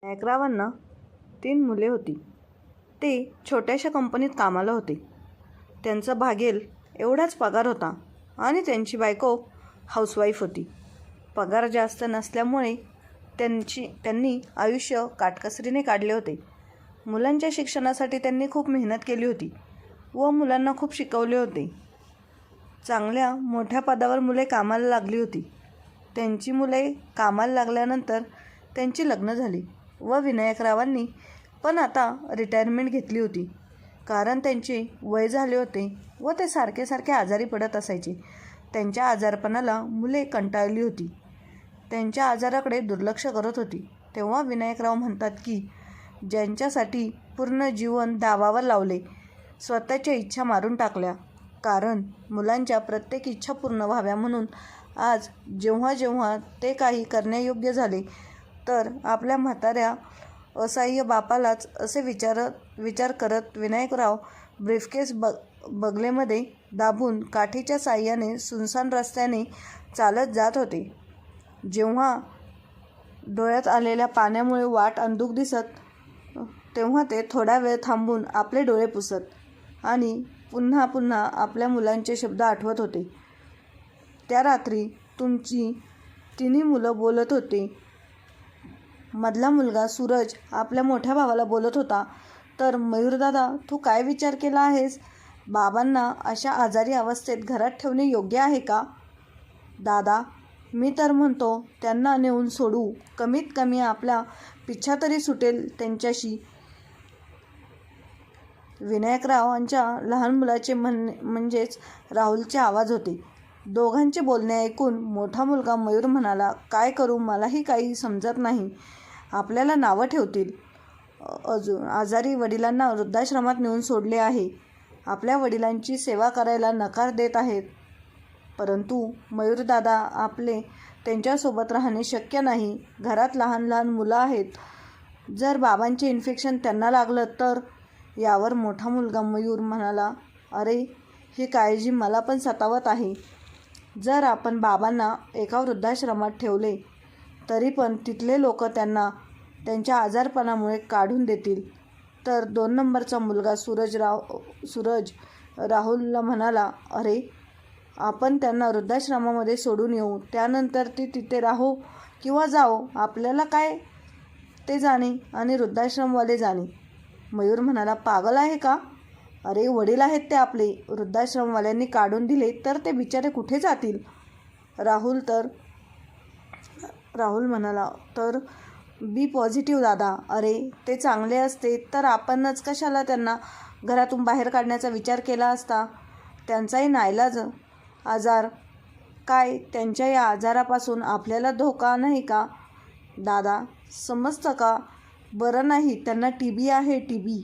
विनायकरावांना 3 मुले होती. ते छोट्याशा कंपनीत कामाला होते. त्यांचा भागेल एवढाच पगार होता आणि त्यांची बायको हाऊसवाईफ होती. पगार जास्त नसल्यामुळे त्यांनी आयुष्य काटकसरीने काढले होते. मुलांच्या शिक्षणासाठी त्यांनी खूप मेहनत केली होती व मुलांना खूप शिकवले होते. चांगल्या मोठ्या पदावर मुले कामाला लागली होती. त्यांची मुले कामाला लागल्यानंतर त्यांची लग्न झाली व विनायकरावांनी पण आता रिटायरमेंट घेतली होती. कारण त्यांचे वय झाले होते व ते सारखे सारखे आजारी पडत असायचे. त्यांच्या आजारपणाला मुले कंटाळली होती. त्यांच्या आजाराकडे दुर्लक्ष करत होती. तेव्हा विनायकराव म्हणतात की ज्यांच्यासाठी पूर्ण जीवन दावावर लावले, स्वतःच्या इच्छा मारून टाकल्या, कारण मुलांच्या प्रत्येक इच्छा पूर्ण व्हाव्या म्हणून आज जेव्हा जेव्हा ते काही करण्यायोग्य झाले तर आपल्या म्हाताऱ्या असहाय्य बापालाच असे विचार करत विनायकराव ब्रीफकेस बगलेमध्ये दाबून काठीच्या साहाय्याने सुनसान रस्त्याने चालत जात होते. जेव्हा डोळ्यात आलेल्या पाण्यामुळे वाट अंधुक दिसत तेव्हा ते थोडा वेळ थांबून आपले डोळे पुसत आणि पुन्हा पुन्हा आपल्या मुलांचे शब्द आठवत होते. त्या रात्री तुमची 3 मुलं बोलत होते. मधला मुलगा सूरज आपल्या मोठ्या भावाला बोलत होता, तर मयूरदादा, तू काय विचार केला आहेस? बाबांना अशा आजारी अवस्थेत घरात ठेवणे योग्य आहे का? दादा, मी तर म्हणतो त्यांना नेऊन सोडू, कमीत कमी आपला पिच्छा तरी सुटेल त्यांच्याशी. विनायकरावांच्या लहान मुलाचे म्हणजेच राहुलचे आवाज होते. दोघांचे बोलणे ऐकून मोठा मुलगा मयूर म्हणाला, काय करू, मलाही काही समजत नाही. आपल्याला नावं ठेवतील. अजून आजारी वडिलांना वृद्धाश्रमात नेऊन सोडले आहे. आपल्या वडिलांची सेवा करायला नकार देत आहेत. परंतु मयूरदादा, आपले त्यांच्यासोबत राहणे शक्य नाही. घरात लहान लहान मुलं आहेत. जर बाबांचे इन्फेक्शन त्यांना लागलं तर? यावर मोठा मुलगा मयूर म्हणाला, अरे, ही काळजी मला पण सतावत आहे. जर आपण बाबांना एका वृद्धाश्रमात ठेवले तरी पण तिथले लोक त्यांना त्यांच्या आजारपणामुळे काढून देतील तर 2 नंबरचा मुलगा सूरज राहुलला म्हणाला, अरे, आपण त्यांना वृद्धाश्रमामध्ये सोडून येऊ, त्यानंतर ती तिथे राहो किंवा जाओ, आपल्याला काय ते जाणे आणि वृद्धाश्रमवाले जाणे. मयूर म्हणाला, पागल आहे का? अरे, वडील आहेत ते आपले. वृद्धाश्रमवाल्यांनी काढून दिले तर ते बिचारे कुठे जातील? राहुल म्हणाला, तर बी पॉझिटिव्ह दादा. अरे, ते चांगले असते तर आपणच कशाला त्यांना घरातून बाहेर काढण्याचा विचार केला असता. त्यांचाही नाईलाज आजार, काय त्यांच्या या आजारापासून आपल्याला धोका नाही का? दादा, समजतं का? बरं नाही, त्यांना टीबी आहे, टीबी.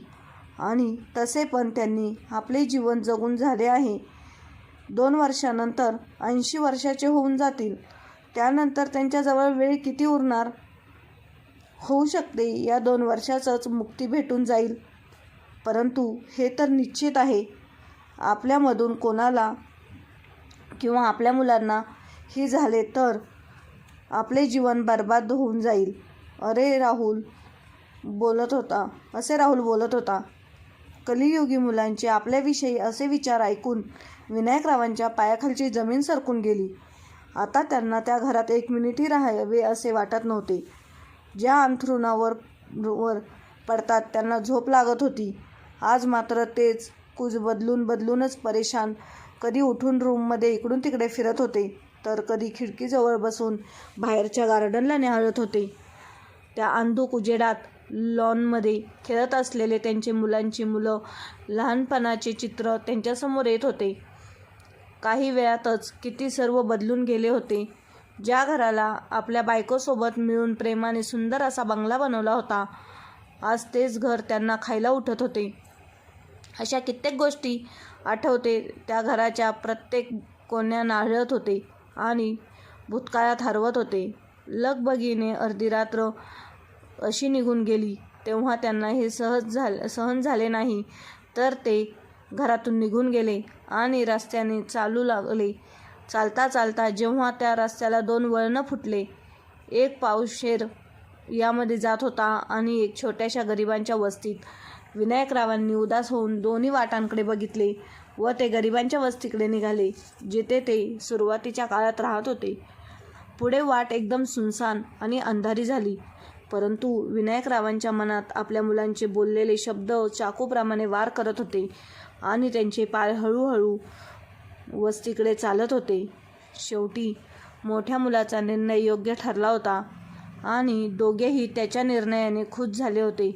आणि तसे पण त्यांनी आपले जीवन जगून झाले आहे. 2 वर्षानंतर 80 वर्षाचे होऊन जातील. त्यानंतर त्यांच्याजवळ वेळ किती उरणार? होऊ शकते या 2 वर्षातच मुक्ती भेटून जाईल. परंतु हे तर निश्चित आहे, आपल्यामधून कोणाला किंवा आपल्या मुलांना ही झाले तर आपले जीवन बर्बाद होऊन जाईल. असे राहुल बोलत होता. कलियुगी मुलांचे आपल्याविषयी असे विचार ऐकून विनायकरावांच्या पायाखालची जमीन सरकून गेली. आता त्यांना त्या घरात 1 मिनिटही राहावे असे वाटत नव्हते. ज्या अंथरुणावर पडतात त्यांना झोप लागत होती, आज मात्र तेच कूच बदलूनच परेशान कधी उठून रूममध्ये इकडून तिकडे फिरत होते, तर कधी खिडकीजवळ बसून बाहेरच्या गार्डनला निहाळत होते. त्या अंधुक उजेडात लॉनमध्ये खेळत असलेले त्यांचे मुलांची मुलं लहानपणाचे चित्र त्यांच्यासमोर येत होते. काही वेळातच किती सर्व बदलून गेले होते. ज्या घराला आपल्या बायकोसोबत मिळून प्रेमाने सुंदर असा बंगला बनवला होता, आज तेच घर त्यांना खायला उठत होते. अशा कित्येक गोष्टी आठवते त्या घराच्या प्रत्येक कोण्या नाळत होते आणि भूतकाळात हरवत होते. लगबगीने अर्धी रात्र अशी निघून गेली. तेव्हा त्यांना हे सहन झाले नाही तर ते घरातून निघून गेले आणि रस्त्याने चालू लागले. चालता चालता जेव्हा त्या रस्त्याला 2 वळणं फुटले, एक पावशेर यामध्ये जात होता आणि एक छोट्याशा गरिबांच्या वस्तीत विनायकरावांनी उदास होऊन दोन्ही वाटांकडे बघितले व ते गरिबांच्या वस्तीकडे निघाले, जिथे ते सुरुवातीच्या काळात राहत होते. पुढे वाट एकदम सुनसान आणि अंधारी झाली, परंतु विनायकरावांच्या मनात आपल्या मुलांचे बोललेले शब्द चाकूप्रमाणे वार करत होते आणि त्यांचे पाय हळूहळू वस्तीकडे चालत होते. शेवटी मोठ्या मुलाचा निर्णय योग्य ठरला होता आणि दोघेही त्याच्या निर्णयाने खुश झाले होते.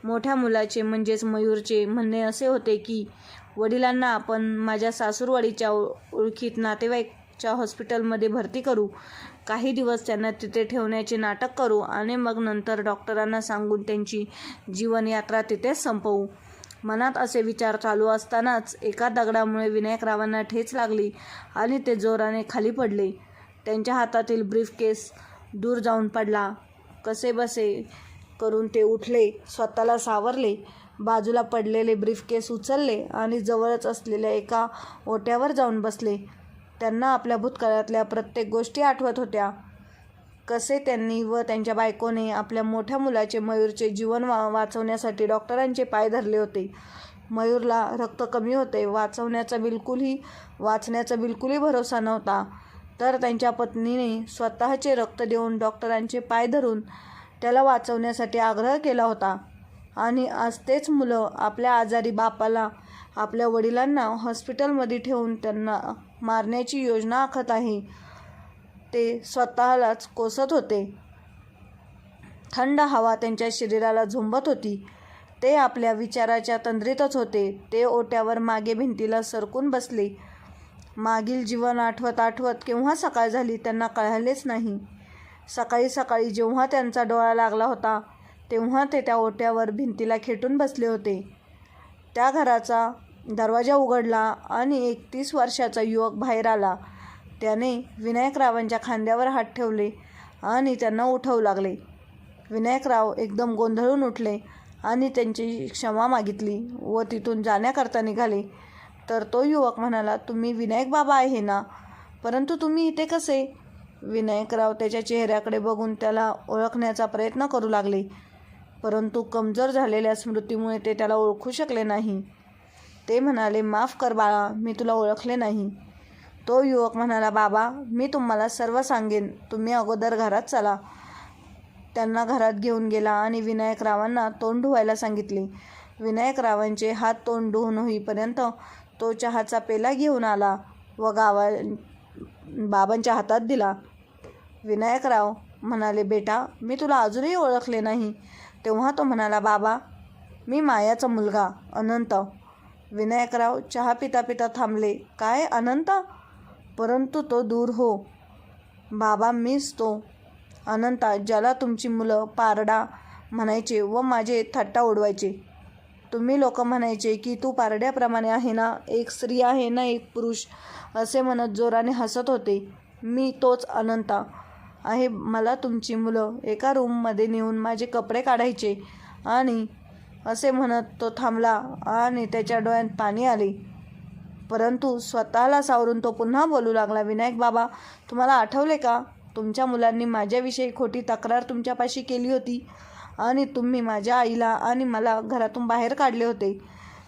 मोठ्या मुलाचे म्हणजेच मयूरचे म्हणणे असे होते की वडिलांना आपण माझ्या सासूरवाडीच्या ओळखीत नातेवाईकच्या हॉस्पिटलमध्ये भरती करू, काही दिवस त्यांना तिथे ठेवण्याचे नाटक करू आणि मग नंतर डॉक्टरांना सांगून त्यांची जीवनयात्रा तिथेच संपवू. मनात असे विचार चालू असतानाच एका दगडामुळे विनायकरावांना ठेच लागली आणि ते जोराने खाली पडले. त्यांच्या हातातील ब्रीफकेस दूर जाऊन पडला. कसेबसे करून ते उठले, स्वतःला सावरले, बाजूला पडलेले ब्रीफकेस उचलले आणि जवळच असलेल्या एका ओट्यावर जाऊन बसले. त्यांना आपल्या भूतकाळातल्या प्रत्येक गोष्टी आठवत होत्या. कसे त्यांनी व त्यांच्या बायकोने आपल्या मोठ्या मुलाचे मयूरचे जीवन वाचवण्यासाठी डॉक्टरांचे पाय धरले होते. मयूरला रक्त कमी होते, वाचण्याचा बिलकुलही भरोसा नव्हता, तर त्यांच्या पत्नीने स्वतःचे रक्त देऊन डॉक्टरांचे पाय धरून त्याला वाचवण्यासाठी आग्रह केला होता. आणि आज तेच मुलं आपल्या आजारी बापाला, आपल्या वडिलांना हॉस्पिटलमध्ये ठेवून त्यांना मारण्याची योजना आखत आहे. ते स्वतःलाच कोसत होते. थंड हवा त्यांच्या शरीराला झोंबत होती. ते आपल्या विचाराच्या तंद्रीतच होते. ते ओट्यावर मागे भिंतीला सरकून बसले. मागील जीवन आठवत आठवत केव्हा सकाळ झाली त्यांना कळालेच नाही. सकाळी सकाळी जेव्हा त्यांचा डोळा लागला होता तेव्हा ते त्या ओट्यावर भिंतीला खेटून बसले होते. त्या घराचा दरवाजा उघडला आणि एक 30 वर्षाचा युवक बाहेर आला. त्याने विनायकरावांच्या खांद्यावर हात ठेवले आणि त्यांना उठवू लागले. विनायकराव एकदम गोंधळून उठले आणि त्यांची क्षमा मागितली व तिथून जाण्याकरता निघाले. तर तो युवक म्हणाला, तुम्ही विनायक बाबा आहे ना, परंतु तुम्ही इथे कसे? विनायकराव त्याच्या चेहऱ्याकडे बघून त्याला ओळखण्याचा प्रयत्न करू लागले, परंतु कमजोर झालेल्या स्मृतीमुळे ते त्याला ओळखू शकले नाही. ते म्हणाले, माफ कर बाळा, मी तुला ओळखले नाही. तो युवक म्हणाला, बाबा, मी तुम्हाला सर्व सांगेन, तुम्ही अगोदर घरात चला. त्यांना घरात घेऊन गेला आणि विनायकरावांना तोंड धुवायला सांगितले. विनायकरावांचे हात तोंड धुवून होईपर्यंत तो चहाचा पेला घेऊन आला व बाबांच्या हातात दिला. विनायकराव म्हणाले, बेटा, मी तुला अजूनही ओळखले नाही. तेव्हा तो म्हणाला, बाबा, मी मायाचा मुलगा अनंत. विनायकराव चहा पिता पिता थांबले. काय अनंत? परंतु तो दूर हो. बाबा, मीच तो अनंता, ज्याला तुमची मुलं पारडा म्हणायचे व माझे थट्टा उडवायचे. तुम्ही लोक म्हणायचे की तू पारड्याप्रमाणे आहे ना, एक स्त्री आहे ना एक पुरुष, असे म्हणत जोराने हसत होते. मी तोच अनंता आहे. मला तुमची मुलं एका रूममध्ये नेऊन माझे कपडे काढायचे. आणि असे म्हणत तो थांबला आणि त्याच्या डोळ्यात पाणी आले. परंतु स्वतःला सावरून तो पुन्हा बोलू लागला, विनायक बाबा, तुम्हाला आठवले का? तुमच्या मुलांनी माझ्याविषयी खोटी तक्रार तुमच्यापाशी केली होती आणि तुम्ही माझ्या आईला आणि मला घरातून बाहेर काढले होते.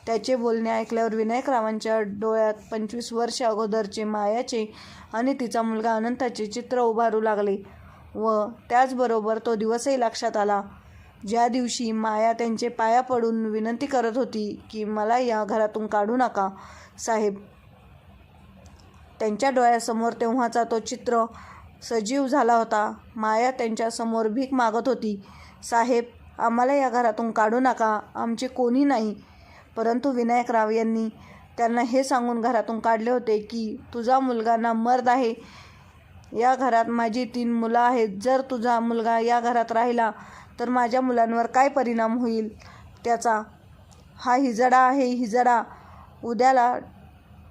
त्याचे बोलणे ऐकल्यावर विनायकरावांच्या डोळ्यात 25 वर्ष अगोदरचे मायाचे आणि तिचा मुलगा अनंताचे चित्र उभारू लागले व त्याचबरोबर तो दिवसही लक्षात आला, ज्या दिवशी माया त्यांचे पाया पडून विनंती करत होती की मला या घरातून काढू नका साहेब. त्यांच्या डोळ्यासमोर तेव्हाचा तो चित्र सजीव झाला होता. माया त्यांच्यासमोर भीक मागत होती, साहेब, आम्हाला या घरातून काढू नका, आमचे कोणी नाही. परंतु विनायकराव यांनी त्यांना हे सांगून घरातून काढले होते की तुझा मुलगा ना मर्द आहे. या घरात माझी 3 मुलं आहेत. जर तुझा मुलगा या घरात राहिला तर माझ्या मुलांवर काय परिणाम होईल त्याचा? हा हिजडा आहे, हिजडा. उद्याला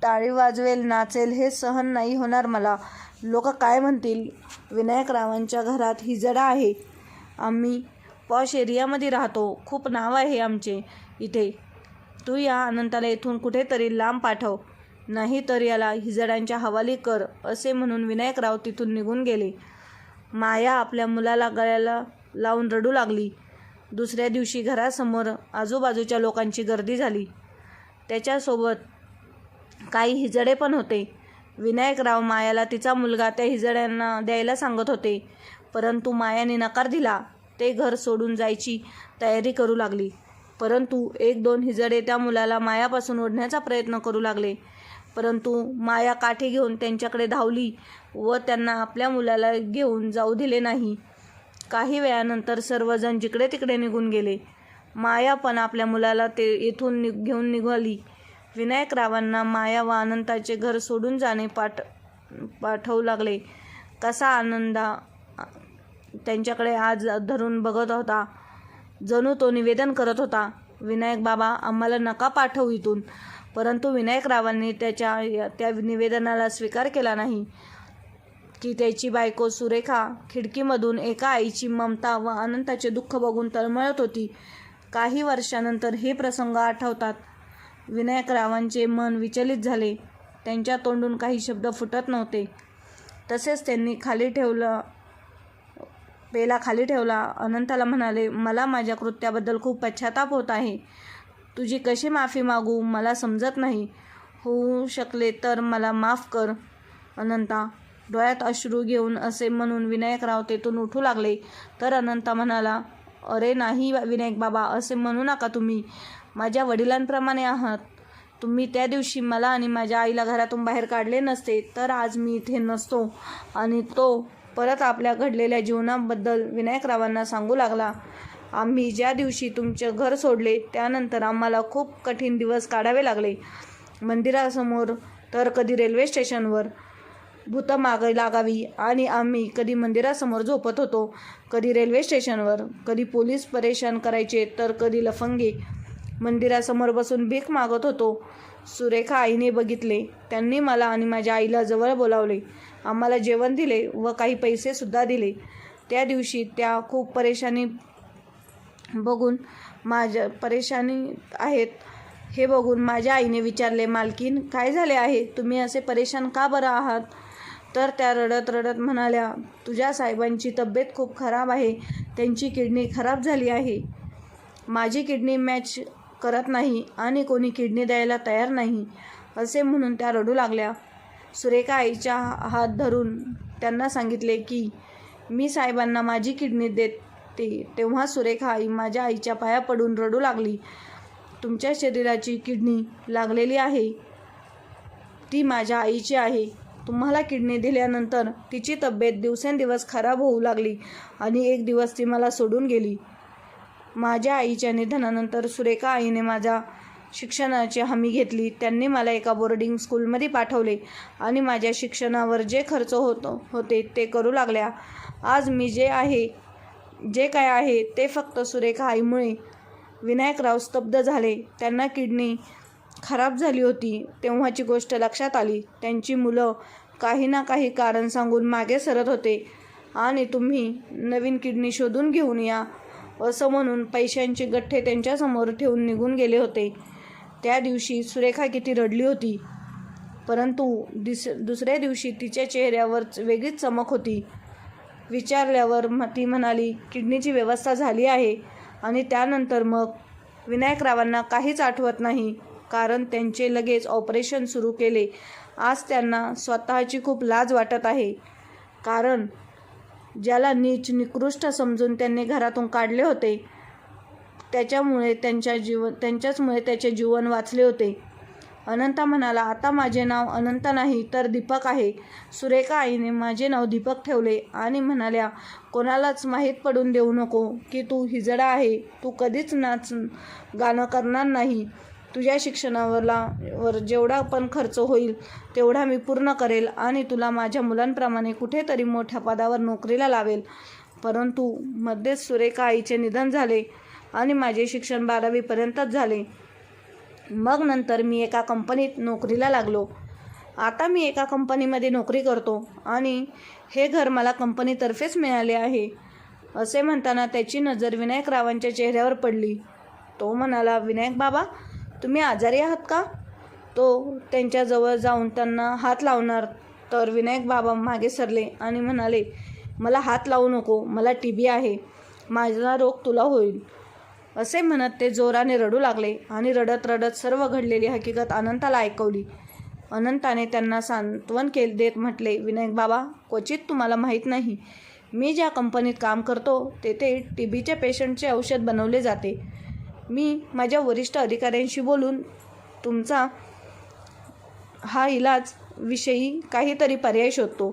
टाळी वाजवेल, नाचेल, हे सहन नाही होणार मला. लोक काय म्हणतील? विनायकरावांच्या घरात हिजडा आहे. आम्ही पॉश एरियामध्ये राहतो, खूप नाव आहे आमचे इथे. तू या अनंताला इथून कुठेतरी लांब पाठव, नाही तर याला हिजड्यांच्या हवाली कर, असे म्हणून विनायकराव तिथून निघून गेले. माया आपल्या मुलाला गळ्याला लावून रडू लागली. दुसऱ्या दिवशी घरासमोर आजूबाजूच्या लोकांची गर्दी झाली. त्याच्यासोबत काही हिजडे पण होते. विनायकराव मायाला तिचा मुलगा त्या हिजड्यांना द्यायला सांगत होते, परंतु मायाने नकार दिला. ते घर सोडून जायची तयारी करू लागली, परंतु 1-2 हिजडे त्या मुलाला मायापासून ओढण्याचा प्रयत्न करू लागले. परंतु माया काठी घेऊन त्यांच्याकडे धावली व त्यांना आपल्या मुलाला घेऊन जाऊ दिले नाही. काही वेळानंतर सर्वजण जिकडे तिकडे निघून गेले. माया पण आपल्या मुलाला येथून घेऊन निघाली. विनायकरावांना माया व अनंताचे घर सोडून जाणे पाठवू लागले. कसा आनंदा त्यांच्याकडे आज धरून बघत होता, जणू तो निवेदन करत होता, विनायक बाबा आम्हाला नका पाठवू इथून. परंतु विनायकरावांनी त्या निवेदनाला स्वीकार केला नाही की त्याची बायको सुरेखा खिडकीमधून एका आईची ममता व अनंताचे दुःख बघून तळमळत होती. काही वर्षानंतर हे प्रसंग आठवतात विनायकरावांचे मन विचलित झाले. त्यांच्या तोंडून काही शब्द फुटत नव्हते. तसेच त्यांनी पेला खाली ठेवला. अनंताला म्हणाले, मला माझ्या कृत्याबद्दल खूप पश्चाताप होत आहे. तुझी कशी माफी मागू मला समजत नाही. होऊ शकले तर मला माफ कर अनंता. डोळ्यात अश्रू घेऊन असे म्हणून विनायकराव तेथून उठू लागले. तर अनंता म्हणाला, अरे नाही विनायक बाबा, असे म्हणू नका. तुम्ही माझ्या वडिलांप्रमाणे आहात. तुम्ही त्या दिवशी मला आणि माझ्या आईला घरातून बाहेर काढले नसते तर आज मी इथे नसतो. आणि तो परत आपल्या घडलेल्या जीवनाबद्दल विनायकरावांना सांगू लागला. आम्ही ज्या दिवशी तुमचे घर सोडले त्यानंतर आम्हाला खूप कठीण दिवस काढावे लागले. मंदिरासमोर तर कधी रेल्वे स्टेशनवर भूतं मागे लागावी आणि आम्ही कधी मंदिरासमोर झोपत होतो, कधी रेल्वे स्टेशनवर, कधी पोलीस परेशान करायचे तर कधी लफंगे. मंदिरासमोर बसून भीक मागत होतो. सुरेखा आईने बघितले. त्यांनी मला आणि माझ्या आईला जवळ बोलावले, आम्हाला जेवण दिले व काही पैसेसुद्धा दिले. त्या दिवशी त्या खूप परेशानी आहेत हे बघून माझ्या आईने विचारले, मालकीन काय झाले आहे, तुम्ही असे परेशान का बरं आहात? तर त्या रडत रडत म्हणाल्या, तुझ्या साहेबांची तब्येत खूप खराब आहे, त्यांची किडनी खराब झाली आहे. माझी किडनी मॅच करत नाही आणि कोणी किडनी द्यायला तयार नाही, असे म्हणून त्या रडू लागल्या. सुरेखा आईच्या हात धरून त्यांना सांगितले की मी साहेबांना माझी किडनी देते. तेव्हा सुरेखा आई माझ्या आईच्या पाया पडून रडू लागली. तुमच्या शरीराची किडनी लागलेली आहे, ती माझ्या आईची आहे. तुम्हाला किडनी दिल्यानंतर तिची तब्येत दिवसेंदिवस खराब होऊ लागली आणि एक दिवस ती मला सोडून गेली. माझ्या आईच्या निधनानंतर सुरेखा आईने माझ्या शिक्षणाची हमी घेतली. त्यांनी मला एका बोर्डिंग स्कूलमध्ये पाठवले आणि माझ्या शिक्षणावर जे खर्च होते ते करू लागल्या. आज मी जे काय आहे ते फक्त सुरेखा आईमुळे. विनायकराव स्तब्ध झाले. त्यांना किडनी खराब झाली होती तेव्हाची गोष्ट लक्षात आली. त्यांची मुलं काही ना काही कारण सांगून मागे सरत होते आणि तुम्ही नवीन किडनी शोधून घेऊन या असं म्हणून पैशांचे गठ्ठे त्यांच्यासमोर ठेवून निघून गेले होते. त्या दिवशी सुरेखा किती रडली होती, परंतु दुसऱ्या दिवशी तिच्या चेहऱ्यावर वेगळीच चमक होती. विचारल्यावर ती म्हणाली, किडनीची व्यवस्था झाली आहे. आणि त्यानंतर मग विनायकरावांना काहीच आठवत नाही, कारण त्यांचे लगेच ऑपरेशन सुरू केले. आज त्यांना स्वतःची खूप लाज वाटत आहे, कारण ज्याला नीच निकृष्ट समजून त्यांनी घरातून काढले होते त्याच्यामुळे त्यांच्याचमुळे त्याचे जीवन वाचले होते. अनंता म्हणाला, आता माझे नाव अनंत नाही तर दीपक आहे. सुरेखा आईने माझे नाव दीपक ठेवले आणि म्हणाल्या, कोणालाच माहीत पडून देऊ नको की तू हिजडा आहे. तू कधीच गाणं करणार नाही. तुझ्या शिक्षणावर जेवढा पण खर्च होईल तेवढा मी पूर्ण करेल आणि तुला माझ्या मुलांप्रमाणे कुठेतरी मोठ्या पदावर नोकरीला लावेल. परंतु मध्येच सुरेखा आईचे निधन झाले आणि माझे शिक्षण 12वीपर्यंतच झाले. मग नंतर मी एका कंपनीत नोकरीला लागलो. आता मी एका कंपनीमध्ये नोकरी करतो आणि हे घर मला कंपनीतर्फेच मिळाले आहे. असे म्हणताना त्याची नजर विनायकरावांच्या चेहऱ्यावर पडली. तो म्हणाला, विनायक बाबा तुम्ही आजारी आहात का? तो त्यांच्याजवळ जाऊन त्यांना हात लावणार तर विनायक बाबा मागे सरले आणि म्हणाले, मला हात लावू नको, मला TB आहे. माझा रोग तुला होईल, असे म्हणत ते जोराने रडू लागले आणि रडत रडत सर्व घडलेली हकीकत अनंताला ऐकवली. अनंताने त्यांना सांत्वन देत म्हटले, विनायक बाबा, क्वचित तुम्हाला माहीत नाही, मी ज्या कंपनीत काम करतो तेथे TBच्या पेशंटचे औषध बनवले जाते. मी माझ्या वरिष्ठ अधिकाऱ्यांशी बोलून तुमचा हा इलाज विषयी काहीतरी पर्याय शोधतो.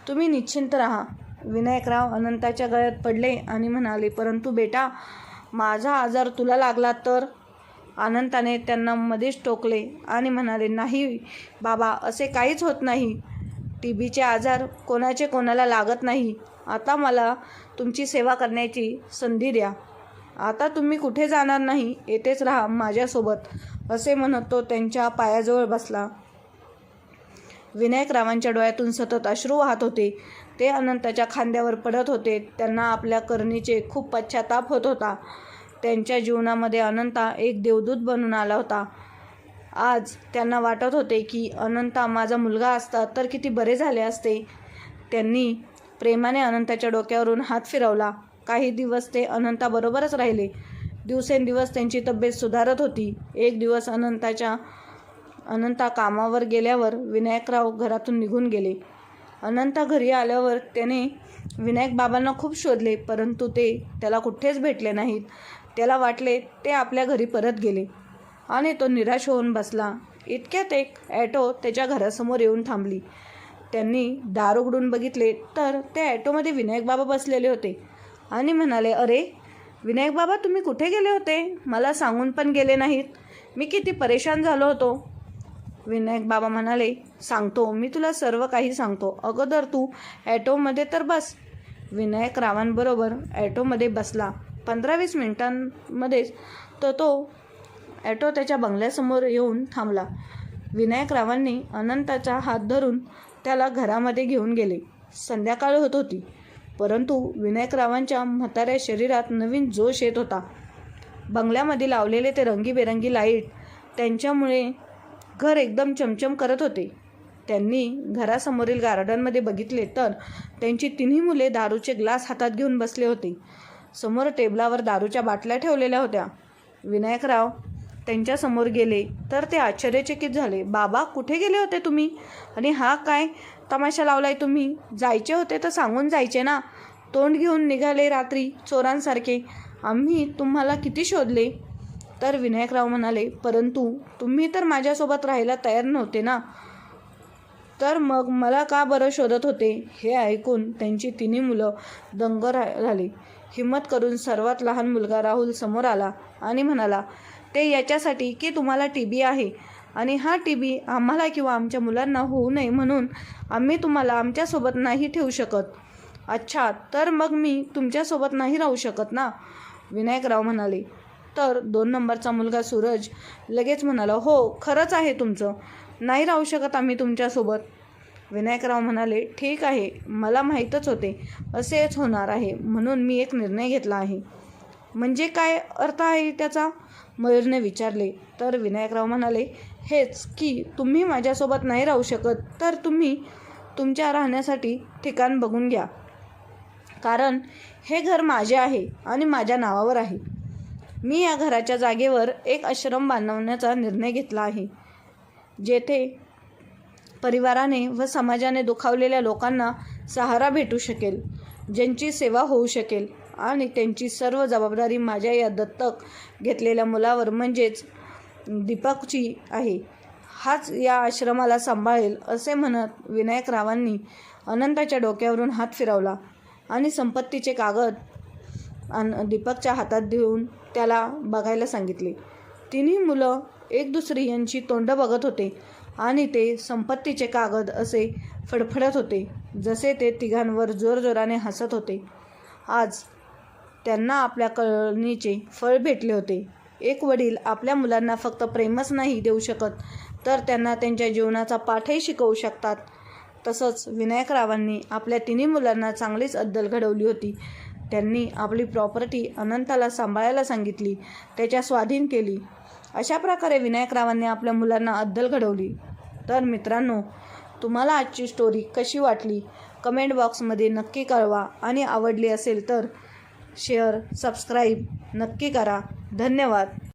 तुम्ही निश्चिंत राहा. विनायकराव अनंताच्या गळ्यात पडले आणि म्हणाले, परंतु बेटा, माझा आजार तुला लागला तर? अनंताने त्यांना मध्येच टोकले आणि म्हणाले, नाही बाबा, असे काहीच होत नाही. TBचे आजार कोणाचे कोणाला लागत नाही. आता मला तुमची सेवा करण्याची संधी द्या. आता तुम्ही कुठे जाणार नाही, येथेच राहा माझ्यासोबत, असे म्हणत तो त्यांच्या पायाजवळ बसला. विनायकरावांच्या डोळ्यातून सतत अश्रू वाहत होते. ते अनंताच्या खांद्यावर पडत होते. त्यांना आपल्या करणीचे खूप पश्चाताप होत होता. त्यांच्या जीवनामध्ये अनंता एक देवदूत बनून आला होता. आज त्यांना वाटत होते की अनंता माझा मुलगा असता तर किती बरे झाले असते. त्यांनी प्रेमाने अनंताच्या डोक्यावरून हात फिरवला. काही दिवस ते अनंताबरोबरच राहिले. दिवसेंदिवस त्यांची तब्येत सुधारत होती. एक दिवस अनंता कामावर गेल्यावर विनायकराव घरातून निघून गेले. अनंता घरी आल्यावर त्याने विनायक बाबांना खूप शोधले, परंतु ते त्याला कुठेच भेटले नाहीत. त्याला वाटले ते आपल्या घरी परत गेले आणि तो निराश होऊन बसला. इतक्यात एक ॲटो त्याच्या घरासमोर येऊन थांबली. त्यांनी दार उघडून बघितले तर त्या ॲटोमध्ये विनायक बाबा बसलेले होते आणि म्हणाले, अरे विनायक बाबा, तुम्ही कुठे गेले होते? मला सांगून पण गेले नाहीत. मी किती परेशान झालो होतो. विनायक बाबा म्हणाले, सांगतो, मी तुला सर्व काही सांगतो. अगोदर तू ॲटोमध्ये तर बस. विनायकरावांबरोबर ॲटोमध्ये बसला. 15-20 मिनिटांमध्येच तो ॲटो त्याच्या बंगल्यासमोर येऊन थांबला. विनायकरावांनी अनंताचा हात धरून त्याला घरामध्ये घेऊन गेले. संध्याकाळ होत होती, परंतु विनायकरावांच्या म्हाताऱ्या शरीरात नवीन जोश येत होता. बंगल्यामध्ये लावलेले ते रंगीबेरंगी लाईट त्यांच्यामुळे घर एकदम चमचम करत होते. त्यांनी घरासमोरील गार्डनमध्ये बघितले तर त्यांची तिन्ही मुले दारूचे ग्लास हातात घेऊन बसले होते. समोर टेबलावर दारूच्या बाटल्या ठेवलेल्या होत्या. विनायकराव त्यांच्यासमोर गेले तर ते आश्चर्यचकित झाले. बाबा, कुठे गेले होते तुम्ही? आणि हा काय तमाशा लावलाय तुम्ही? जायचे होते तर सांगून जायचे ना. तोंड घेऊन निघाले रात्री चोरांसारखे. आम्ही तुम्हाला किती शोधले. तर विनायकराव म्हणाले, परंतु तुम्ही तर माझ्यासोबत राहायला तयार नव्हते ना, तर मग मला का बरं शोधत होते? हे ऐकून त्यांची तिन्ही मुलं दंग झाली. हिम्मत करून सर्वात लहान मुलगा राहुल समोर आला आणि म्हणाला, ते याच्यासाठी की तुम्हाला TB आहे आणि हा TB आम्हाला किंवा आमच्या मुलांना होऊ नये म्हणून आम्ही तुम्हाला आमच्यासोबत नाही ठेवू शकत. अच्छा, तर मग मी तुमच्यासोबत नाही राहू शकत ना? विनायकराव म्हणाले. तर 2 नंबरचा मुलगा सूरज लगेच म्हणाला, हो, खरंच आहे तुमचं. नाही राहू शकत आम्ही तुमच्यासोबत. विनायकराव म्हणाले, ठीक आहे, मला माहीतच होते असेच होणार आहे, म्हणून मी एक निर्णय घेतला आहे. म्हणजे काय अर्थ आहे त्याचा? मयूरने विचारले. तर विनायकराव म्हणाले, हेच की तुम्ही माझ्यासोबत नाही राहू शकत तर तुम्ही तुमच्या राहण्यासाठी ठिकाण बघून घ्या. कारण हे घर माझे आहे आणि माझ्या नावावर आहे. मी या घराच्या जागेवर एक आश्रम बांधण्याचा निर्णय घेतला आहे, जेथे परिवाराने व समाजाने दुखावलेल्या लोकांना सहारा भेटू शकेल, ज्यांची सेवा होऊ शकेल आणि त्यांची सर्व जबाबदारी माझ्या या दत्तक घेतलेल्या मुलावर म्हणजेच दीपकची आहे. हाच या आश्रमाला सांभाळेल, असे म्हणत विनायकरावांनी अनंताच्या डोक्यावरून हात फिरवला आणि संपत्तीचे कागद दीपकच्या हातात देऊन त्याला बघायला सांगितले. तिन्ही मुलं एक दुसरी यांची तोंड बघत होते आणि ते संपत्तीचे कागद असे फडफडत होते जसे ते तिघांवर जोरजोराने हसत होते. आज त्यांना आपल्या कळणीचे फळ भेटले होते. एक वडील आपल्या मुलांना फक्त प्रेमच नाही देऊ शकत, तर त्यांना त्यांच्या जीवनाचा पाठही शिकवू शकतात. तसंच विनायकरावांनी आपल्या तिन्ही मुलांना चांगलीच अद्दल घडवली होती. त्यांनी आपली प्रॉपर्टी अनंताला सांभाळायला सांगितली, त्याच्या स्वाधीन केली. अशा प्रकारे विनायकरावांनी आपल्या मुलांना अद्दल घडवली. तर मित्रांनो, तुम्हाला आजची स्टोरी कशी वाटली कमेंट बॉक्समध्ये नक्की कळवा आणि आवडली असेल तर शेअर सबस्क्राईब नक्की करा. धन्यवाद.